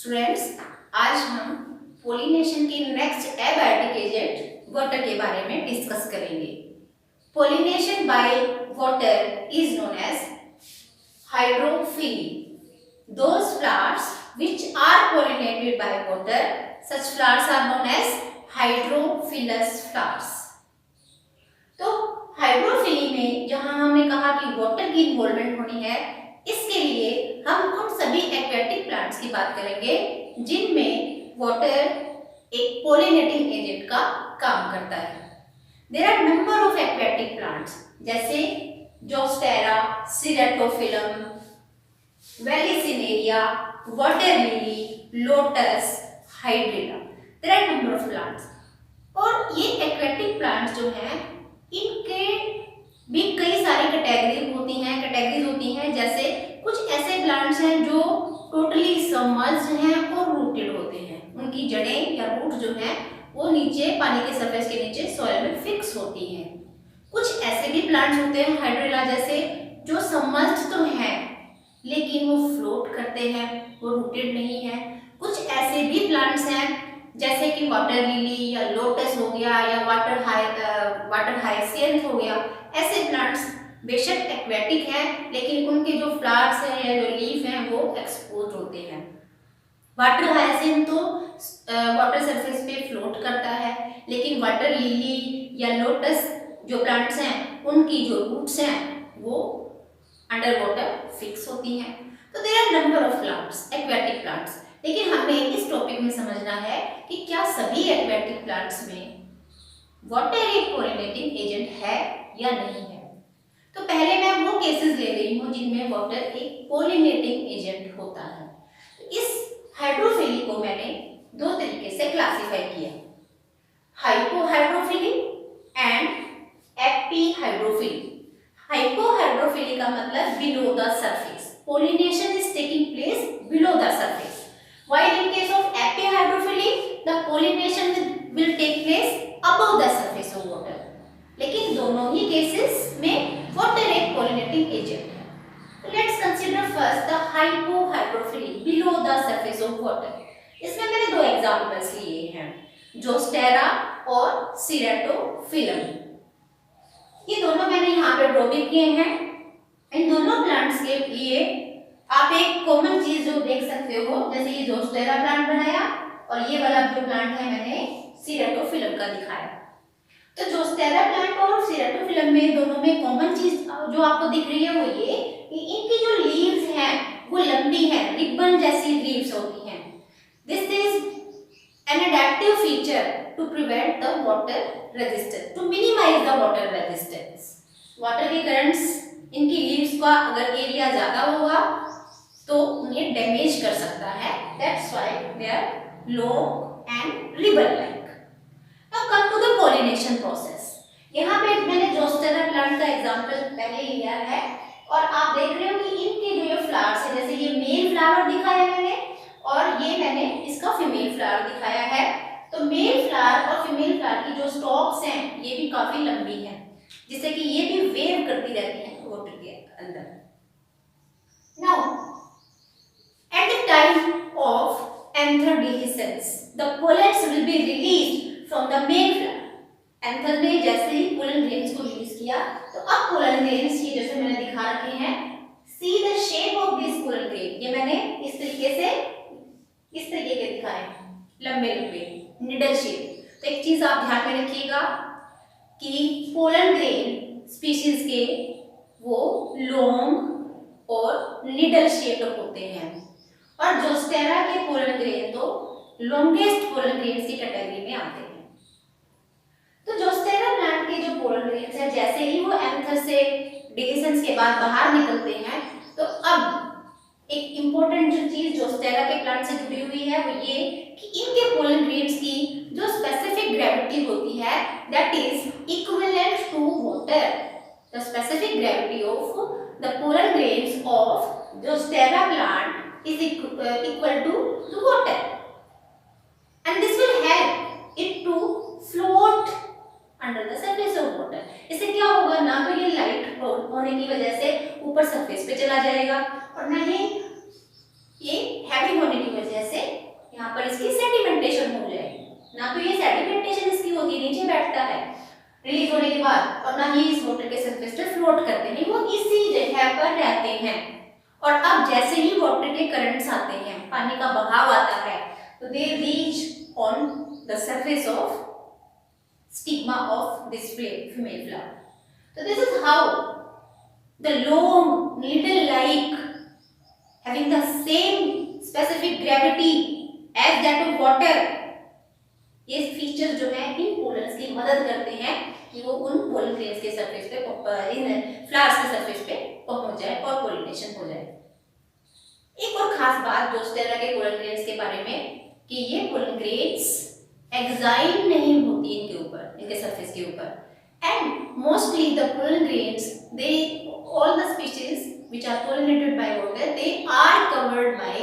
Students, आज हम pollination के नेक्स्ट एबायोटिक एजेंट वाटर के बारे में डिस्कस करेंगे। Pollination by water is known as hydrophily. Those flowers which are pollinated by water, such flowers are known as hydrophilous flowers. तो hydrophily में जहां हमने कहा कि वाटर की इन्वॉल्वमेंट होनी है, इसके लिए हम उन सभी एक्वेटिक प्लांट्स की बात करेंगे जिनमें वाटर एक पोलिनेटिंग एजेंट का काम करता है। There are number of aquatic plants जैसे zostera, ceratophyllum, vallisneria, water lily, lotus, hydrilla. There are number of plants. और ये एक्वेटिक प्लांट्स जो हैं इनके भी कई सारी कैटेगरीज होती हैं जैसे कुछ ऐसे प्लांट्स हैं जो टोटली सबमर्ज्ड हैं और रूटेड होते हैं। उनकी जड़ें या रूट जो हैं वो नीचे पानी के सरफेस के नीचे सॉइल में फिक्स होती हैं। कुछ ऐसे भी प्लांट्स होते हैं हाइड्रेला जैसे जो सबमर्ज्ड तो हैं लेकिन वो फ्लोट करते हैं, वो रूटेड नहीं है। कुछ ऐसे भी प्लांट्स हैं जैसे कि वाटर लिली या लोटस हो गया या वाटर हाइसियंथ हो गया। ऐसे प्लांट्स बेशक एक्वेटिक हैं लेकिन उनके जो फ्लावर्स हैं या जो लीफ हैं वो एक्सपोज होते हैं। वाटर हाइसियंथ तो वाटर सरफेस पे फ्लोट करता है, लेकिन वाटर लिली या लोटस जो प्लांट्स हैं उनकी जो रूट्स हैं वो अंडर वाटर फिक्स होती हैं। तो there are number of plants, aquatic plants. लेकिन हमें इस टॉपिक में समझना है कि क्या सभी एक्वेटिक प्लांट्स में वाटर एक पोलिनेटिंग एजेंट है या नहीं है। तो पहले मैं वो केसेस ले रही हूँ जिनमें वाटर एक पोलिनेटिंग एजेंट होता है। इस हाइड्रोफिली को मैंने दो तरीके से क्लासिफाई किया, हाइपोहाइड्रोफिली एंड एपीहाइड्रोफिली। हाइपोहाइड्रोफिली का मतलब below the surface, pollination is taking place below the surface, while in case of epihydrophily the pollination will take place above the surface of water। लेकिन दोनों ही केसेस में वाटर एक pollinating agent है। तो let's consider first the hypohydrophily below the surface of water. इसमें मैंने दो एग्जांपल्स लिए हैं, जोस्टेरा और सीरेटोफिलम। ये दोनों मैंने यहाँ पे ड्रॉ भी किए हैं। इन दोनों प्लांट्स के लिए आप एक कॉमन चीज जो देख सकते हो, जैसे ये जोस्टेरा प्लांट बनाया और ये वाला जो प्लांट है मैंने सीरेटोफिलम का दिखाया। तो जोस्टेरा प्लांट और सीरेटोफिलम में दोनों में कॉमन चीज जो आपको दिख रही है वो ये कि इनकी जो लीव्स हैं वो लंबी हैं, रिबन जैसी लीव्स होती हैं। This is an adaptive feature to prevent the water resistance, to minimize the water resistance. Water के करंट्स इनकी लीव्स का अगर एरिया ज्यादा होगा तो उन्हें डैमेज कर सकता है। That's why they are long and ribbon like. Now come to the pollination process. यहाँ पे मैंने जोस्टेरा प्लांट का एग्जांपल पहले लिया है और आप देख रहे हो कि इनके जो ये फ्लावर्स है, जैसे ये मेल फ्लावर दिखाया मैंने और ये मैंने इसका फीमेल फ्लावर दिखाया है। तो मेल फ्लावर और फीमेल फ्लावर की जो स्टॉक्स हैं ये भी काफी लंबी है, जिससे कि ये भी वेव करती रहती है वाटर के अंदर। Now at the time of anther dehiscence the pollets will be released from the male flower. Anther ने जैसे ही पोलन ग्रेन्स को रिलीज किया तो अब पोलन ग्रेन्स की जैसे मैंने दिखा रखे हैं, see the shape of this pollen grain. ये मैंने इस तरीके के दिखाए हैं, लंबे लंबे निडल शेप। तो एक चीज आप ध्यान में रखिएगा कि पोलन ग्रेन स्पीशीज के वो लॉन्ग और निडल शेप्ड होते हैं और जोस्टेरा के पोलन ग्रेन तो लॉन्गेस्ट पोलन ग्रेन्स की कैटेगरी में आते हैं। तो जोस्टेरा प्लांट के जो पोलन ग्रेन्स हैं जैसे ही वो एंथर से डिhiscence के बाद बाहर निकलते हैं तो अब एक इम्पोर्टेंट जो चीज जोस्टेरा के प्लांट से जुड़ी हुई है वो ये कि इनके पोलन ग्रेन्स की जो स्पेसिफिक ग्रेविटी होती है that is equivalent to water. The specific gravity of the pollen grains of Zostera plant is equal to water and this will help it to float under the surface of water. इससे क्या होगा, ना तो ये light होने की वजह से ऊपर सरफेस पे चला जाएगा और ना ही ये हैवी होने की वजह से यहाँ पर इसकी सेडिमेंटेशन हो जाएगी। ना तो ये सेडिमेंटेशन इसकी होती है, नीचे बैठता है रिलीज होने के बाद, और ना ही इस वाटर के सरफेस पे फ्लोट करते हैं, वो इसी जगह पर रहते हैं। और अब जैसे ही वाटर के करंट्स आते हैं, पानी का बहाव आता है, तो they reach on the surface of stigma of this female flower. So this is how the long needle-like, having the same specific gravity as that of water, ये फीचर जो है इन पोलन्स की मदद करते हैं कि वो उन पोलन ग्रेन्स के सरफेस पे, इन फ्लावर्स के सरफेस पे पहुंच जाए और पोलिनेशन हो जाए। एक और खास बात जोस्टेरा के पोलन ग्रेन्स के बारे में कि ये पोलन ग्रेन्स एक्साइल नहीं होती इनके ऊपर, इनके सरफेस के ऊपर। And mostly the pollen grains, all the species which are pollinated by water, they are covered by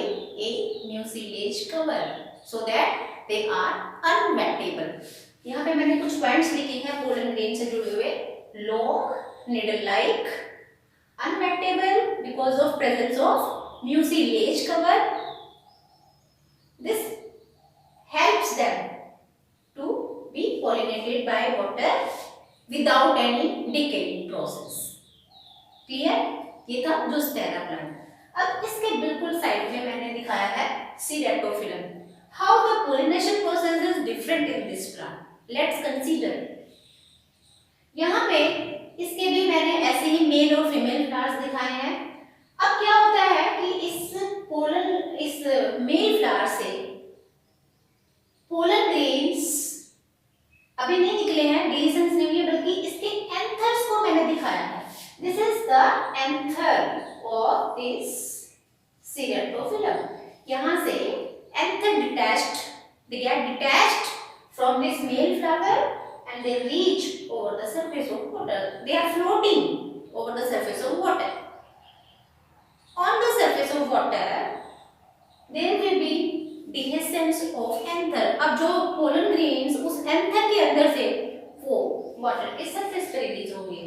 a mucilage cover, so that they are unwettable. यहाँ पे मैंने कुछ पॉइंट्स लिखे हैं pollen grain से जुड़े हुए। long, needle-like, unwettable because of presence of mucilage cover. This helps them to be pollinated by water without any decaying process. Clear? ये था जोस्टेरा प्लांट। अब इसके बिल्कुल साइड में मैंने दिखाया है सीरेटोफिलम। How the pollination process is different in this plant? Let's consider. यहाँ पे इसके भी मैंने ऐसे ही मेल और फीमेल फ्लावर्स दिखाए हैं। अब क्या होता है कि इस मेल फ्लावर से पोलन ग्रेन्स अभी नहीं निकले हैं, डिलीशंस नहीं हुई है, बल्कि इसके एंथर्स को मैंने दिखाया है। This is the anther of this ceratophyllum. यहाँ से anther detached, they get detached from this male flower and they reach over the surface of water. They are floating over the surface of water. On the surface of water, there will be dehiscence of anther. अब जो pollen grains उस anther के अंदर से वो water के surface पर release होंगे,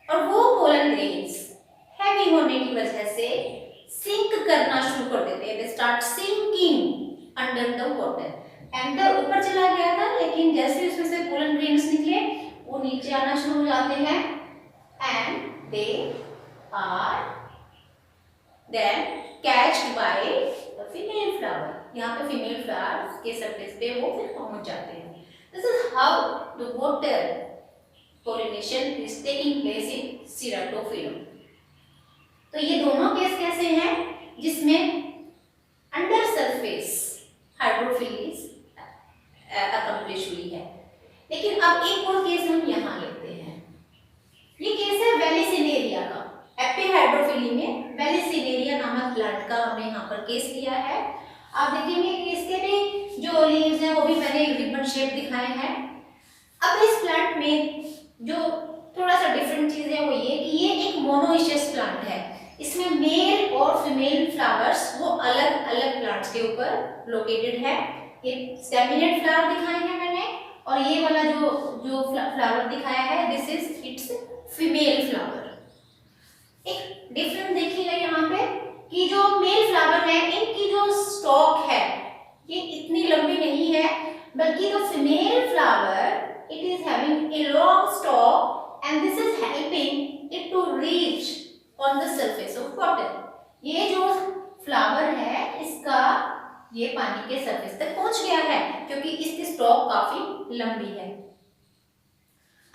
और वो पोलन ग्रेन्स हैवी होने की वजह से सिंक करना शुरू कर देते हैं। They start sinking under the water. Anther ऊपर चला गया था, लेकिन जैसे उसमें से पोलन ग्रेन्स निकले वो नीचे आना शुरू हो जाते हैं, and they are then caught by the female flower. यहाँ पे फीमेल फ्लावर के सरफेस पे वो फिर पहुंच जाते हैं। This is how the water pollination is taking place in ceratophyllum. तो ये दोनों केस कैसे हैं जिसमें अंडर सरफेस हाइड्रोफिलीज अकम्प्लिश हुई है। लेकिन अब एक और केस हम यहाँ लेते हैं। ये केस है वेलिसिनेरिया का। एपिहाइड्रोफिली में वेलिसिनेरिया नामक प्लांट का हमने यहाँ पर केस लिया है। आप देखेंगे कि इसके भी जो लीव्स हैं वो भी मैंने रिबन शेप दिखाए हैं। अब इस प्लांट में जो थोड़ा सा डिफरेंट चीज है वो ये कि ये एक मोनोइशियस प्लांट है। इसमें मेल और फीमेल फ्लावर्स वो अलग अलग प्लांट्स के ऊपर लोकेटेड है। ये स्टेमिनेट फ्लावर दिखाए हैं मैंने, और ये वाला जो फ्लावर दिखाया है this is it's female flower. एक डिफरेंस देखिएगा यहाँ पे कि जो मेल फ्लावर है इनकी जो स्टॉक है ये इतनी लंबी नहीं है, बल्कि the female flower it is having a long stalk and this is helping it to reach on the surface of water. ये जो फ्लावर है इसका ये पानी के सरफेस तक पहुंच गया है क्योंकि इसकी स्टॉक काफी लंबी है।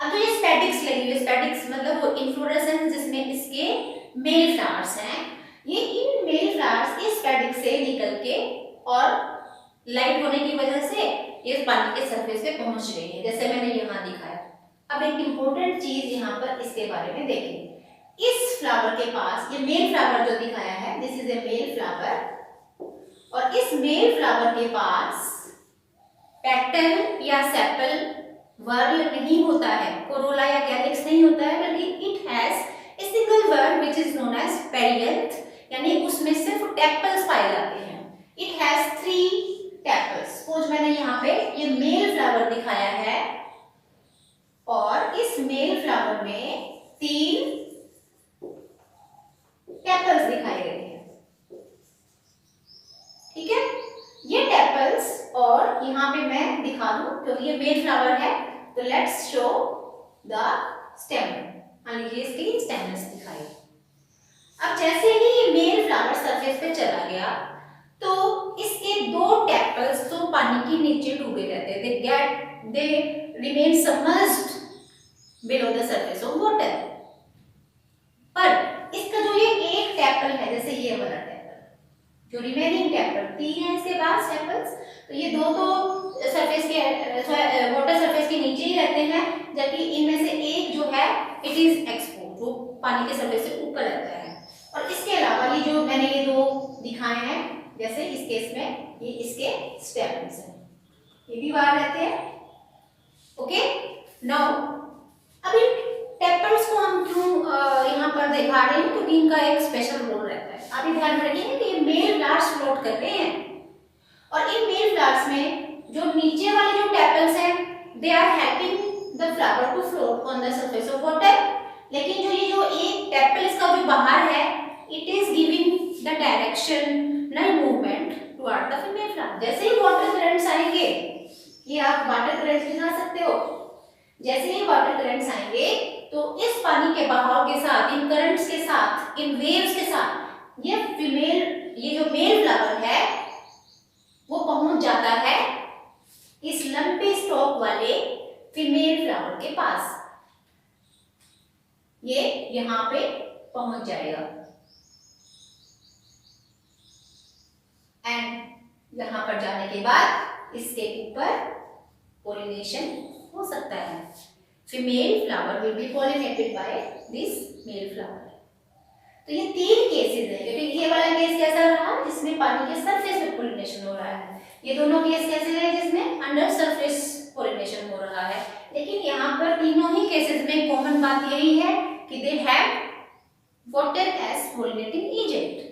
अब जो ये स्पेडिक्स लगी हुई है, स्पेडिक्स मतलब वो इन्फ्लोरेसेंस जिसमें इसके मेल फ्लावर्स हैं, ये इन मेल फ्लावर्स इस स्पेडिक्स से निकल के और लाइट होने की वजह से ये पानी के सरफेस पे पहुंच रही है, जैसे मैंने यहाँ दिखाया। अब एक इम्पोर्टेंट चीज यहाँ पर इसके बारे में देखें। इस फ्लावर के पास ये मेल फ्लावर जो दिखाया है this is a male flower, और इस मेल फ्लावर के पास पेटल या सेपल वर्ल नहीं होता है, कोरोला या कैलिक्स नहीं होता है, बल्कि it has a single whorl which is known as perianth, यानी उसमें सिर्फ टेपल्स पाए जाते हैं। It has 3 tepals. सपोज मैंने यहाँ पे ये मेल फ्लावर दिखाया है और इस मेल फ्लावर में 3 टेपल्स दिखाए गए हैं, ठीक है। ये यहाँ पे मैं दिखा दूं क्योंकि ये मेल फ्लावर है, तो लेट्स शो द स्टेमन। मान लीजिए इसकी स्टेमन्स दिखाई। अब जैसे ही ये मेल फ्लावर सरफेस पे चला गया तो इसके दो टेपल्स तो पानी के नीचे डूबे रहते हैं, they remain submerged below the surface of water. पर इसका जो ये एक टेपल है, जैसे ये वाला टेपल, जो रिमेनिंग टेपल 3 है इसके पास टेपल्स, तो ये दो तो सरफेस के वाटर सरफेस के नीचे ही रहते हैं, जबकि इनमें से एक जो है इट इज एक्सपोज, वो पानी के सरफेस से ऊपर रहता है। और इसके अलावा ये जो मैंने ये दो दिखाए हैं, जैसे इस केस में ये इसके स्टेमन्स हैं, ये भी बाहर रहते हैं। ओके, नाउ अभी टेपल्स को हम क्यों यहाँ पर दिखा रहे हैं, क्योंकि इनका एक स्पेशल रोल रहता है। आप ध्यान रखिए कि ये मेल फ्लावर्स फ्लोट करते हैं और इन मेल फ्लावर्स में जो नीचे वाले जो टेपल्स हैं they are helping the flower to float on the surface of water. लेकिन जो ये जो एक टेपल इसका जो बाहर है, it is giving the directional movement toward the female flower. जैसे ही वाटर करंट्स आएंगे, ये आप वाटर करंट्स भी बना सकते हो, जैसे ही वाटर करंट्स आएंगे तो इस पानी के बहाव के साथ, इन करंट्स के साथ, इन वेव्स के साथ ये जो मेल फ्लावर है वो पहुंच जाता है इस लंबे स्टॉक वाले फीमेल फ्लावर के पास। ये यहां पे पहुंच जाएगा एंड यहां पर जाने के बाद इसके ऊपर पोलिनेशन हो सकता है। Female flower will be pollinated by this male flower. तो ये 3 केसेस है, क्योंकि ये वाला केस कैसा रहा जिसमें पानी के सरफेस पे पोलिनेशन हो रहा है, ये दोनों केस कैसे रहे जिसमें अंडर सरफेस पोलिनेशन हो रहा है। लेकिन यहाँ पर तीनों ही केसेस में कॉमन बात यही है कि they have water as pollinating agent.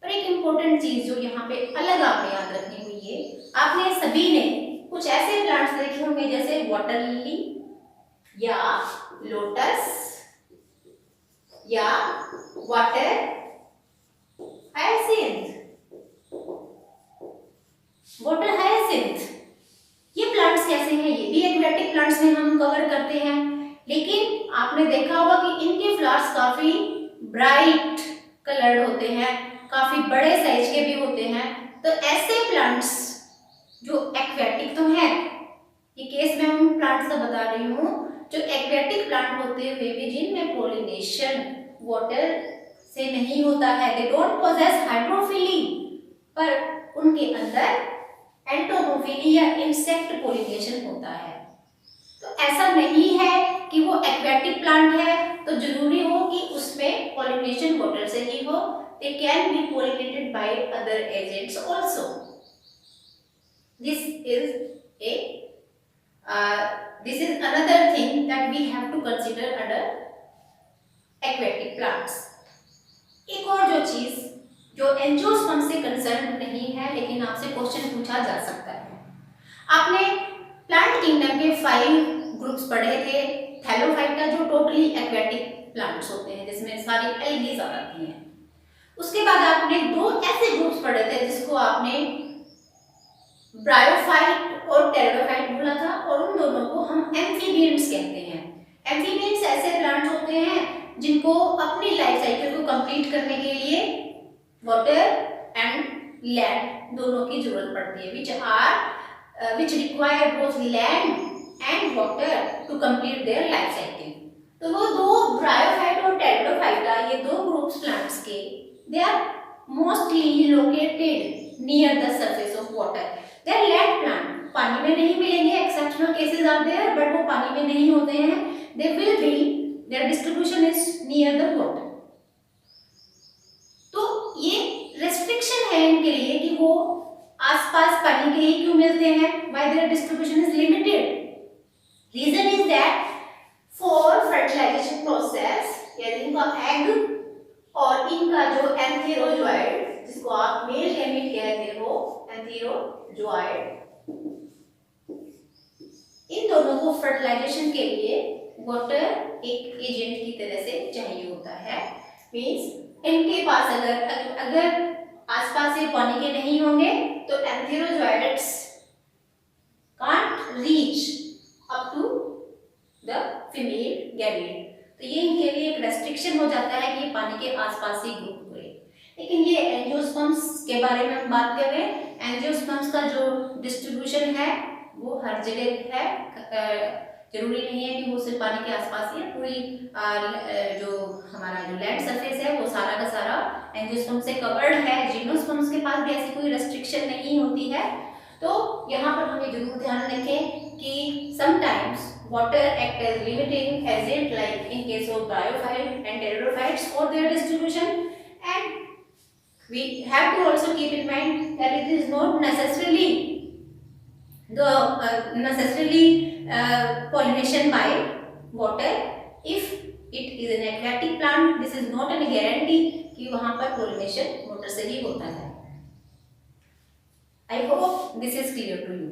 पर एक इंपॉर्टेंट चीज जो यहाँ पे अलग आपने याद रखनी हुई है, आपने सभी ने कुछ ऐसे प्लांट्स देखे होंगे जैसे वाटर लिली या लोटस या वाटर हायासिंथ। वाटर हायासिंथ ये प्लांट्स कैसे हैं, ये भी एक्वेटिक प्लांट्स में हम कवर करते हैं। लेकिन आपने देखा होगा कि इनके फ्लावर्स काफी ब्राइट कलर्ड होते हैं, काफी बड़े साइज के भी होते हैं। तो ऐसे प्लांट्स जो एक्वेटिक तो हैं, ये केस मैं उन प्लांट्स का बता रही हूँ जो एक्वेटिक प्लांट होते हुए भी जिनमें पोलिनेशन वाटर से नहीं होता है, दे डोंट पोजेस हाइड्रोफिली, पर उनके अंदर एंटोमोफिली या इंसेक्ट पोलिनेशन होता है। तो ऐसा नहीं है कि वो एक्वेटिक प्लांट है तो जरूरी हो कि उसमें पोलिनेशन वाटर से ही हो, they can be pollinated by other agents also. This is another thing that we have to consider under aquatic plants. एक और जो चीज जो एंजियोस्पर्म से कंसर्न नहीं है लेकिन आपसे क्वेश्चन पूछा जा सकता है, आपने प्लांट किंगडम के 5 ग्रुप्स पढ़े थे। थैलोफाइटा जो टोटली एक्वेटिक प्लांट्स होते हैं जिसमें सारी एल्गीज आ जाती हैं। उसके बाद आपने 2 ऐसे ग्रुप्स पढ़े थे जिसको आपने ब्रायोफाइट और टेरिडोफाइट बोला था, और उन दोनों को हम एम्फीबियंस कहते हैं। एम्फीबियंस ऐसे प्लांट्स होते हैं जिनको अपनी लाइफ साइकिल को कंप्लीट करने के लिए वाटर एंड लैंड दोनों की जरूरत पड़ती है, which require both land and water to complete their life cycle. तो वो 2 ब्रायोफाइट और टेरिडोफाइटा, ये 2 ग्रुप्स प्लांट्स के, they are mostly located near the surface of water. They are land plant. पानी में नहीं मिलेंगे, exceptional cases are there, but वो पानी में नहीं होते हैं। They will be, their distribution is near the water. तो ये restriction है इनके लिए कि वो आसपास पानी के ही क्यों मिलते हैं, why their distribution is limited. Reason is that for fertilization process, यदि इनका egg और इनका जो एंथेरोजोइड, जिसको आप मेल गैमीट कहते हो, एंथेरोजोइड, इन दोनों को फर्टिलाइजेशन के लिए वाटर एक एजेंट की तरह से चाहिए होता है। मींस इनके पास अगर आसपास से पानी के नहीं होंगे तो एंथेरोजोइड्स can't reach up to the female gadolinium। तो ये इनके लिए एक रेस्ट्रिक्शन हो जाता है कि ये पानी के आसपास ही ग्रो करे। लेकिन ये एंजियोस्पर्म्स के बारे में हम बात कर रहे हैं। एंजियोस्पर्म्स का जो डिस्ट्रीब्यूशन है वो हर जगह है, जरूरी नहीं है कि वो सिर्फ पानी के आसपास ही है। पूरी जो हमारा जो लैंड सरफेस है वो सारा का सारा एंजियोस्पर्म से कवर्ड है। जिम्नोस्पर्म्स के पास भी ऐसी कोई रेस्ट्रिक्शन नहीं होती है। तो यहाँ पर हमें जरूर ध्यान रखें कि sometimes water act as limiting agent like in case of bryophyte and pteridophytes for their distribution, and we have to also keep in mind that it is not necessarily pollination by water. If it is an aquatic plant, this is not a guarantee कि वहाँ पर pollination water से ही होता है। I hope this is clear to you.